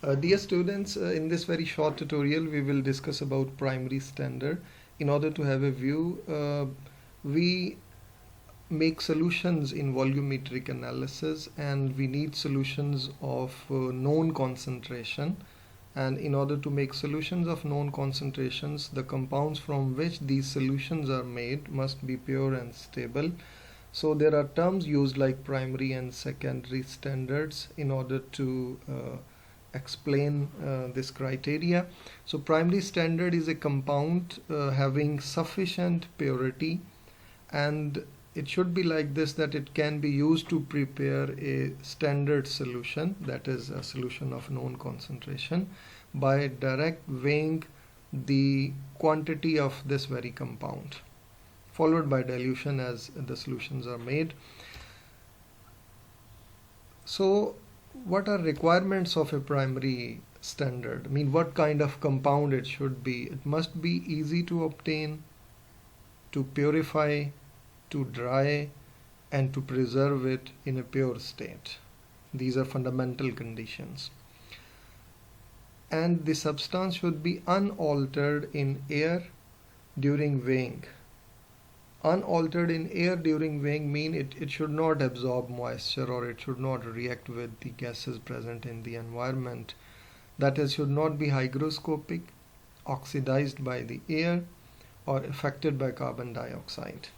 Dear students, in this very short tutorial we will discuss about primary standard. In order to have a view, we make solutions in volumetric analysis and we need solutions of known concentration, and in order to make solutions of known concentrations, the compounds from which these solutions are made must be pure and stable. So there are terms used like primary and secondary standards in order to explain this criteria. So primary standard is a compound having sufficient purity, and it should be like this, that it can be used to prepare a standard solution, that is a solution of known concentration, by direct weighing the quantity of this very compound, followed by dilution as the solutions are made. So what are requirements of a primary standard? I mean, what kind of compound it should be? It must be easy to obtain, to purify, to dry, and to preserve it in a pure state. These are fundamental conditions. And the substance should be unaltered in air during weighing. Unaltered in air during weighing mean it should not absorb moisture, or it should not react with the gases present in the environment. That is, should not be hygroscopic, oxidized by the air, or affected by carbon dioxide.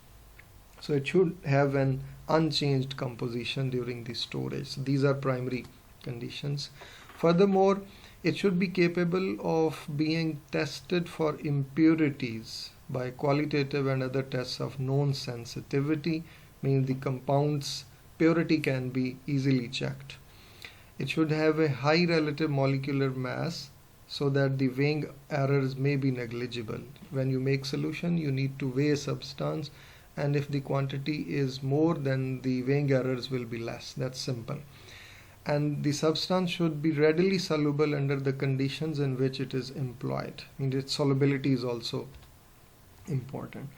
So it should have an unchanged composition during the storage. These are primary conditions. Furthermore, it should be capable of being tested for impurities by qualitative and other tests of known sensitivity, meaning the compound's purity can be easily checked. It should have a high relative molecular mass so that the weighing errors may be negligible. When you make solution, you need to weigh a substance, and if the quantity is more, then the weighing errors will be less. That's simple. And the substance should be readily soluble under the conditions in which it is employed. I mean, its solubility is also important.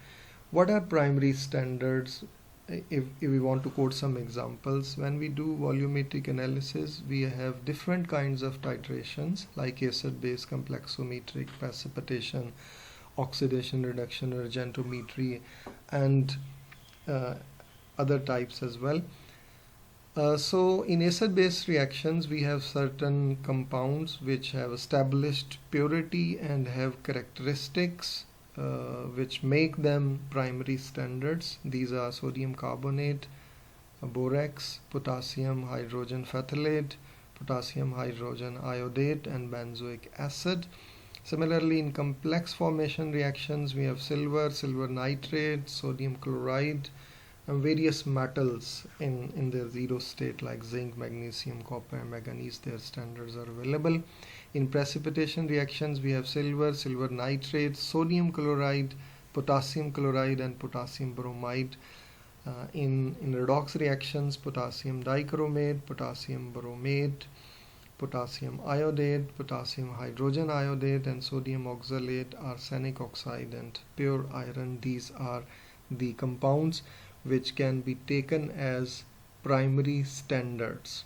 What are primary standards? If we want to quote some examples, when we do volumetric analysis, we have different kinds of titrations like acid-base, complexometric, precipitation, oxidation, reduction, regentometry, and other types as well. So in acid-base reactions, we have certain compounds which have established purity and have characteristics which make them primary standards. These are sodium carbonate, borax, potassium hydrogen phthalate, potassium hydrogen iodate, and benzoic acid. Similarly, in complex formation reactions, we have silver, silver nitrate, sodium chloride, and various metals in their zero state like zinc, magnesium, copper, and manganese. Their standards are available. In precipitation reactions, we have silver, silver nitrate, sodium chloride, potassium chloride, and potassium bromide. In redox reactions, potassium dichromate, potassium bromate, potassium iodate, potassium hydrogen iodate, and sodium oxalate, arsenic oxide, and pure iron. These are the compounds which can be taken as primary standards.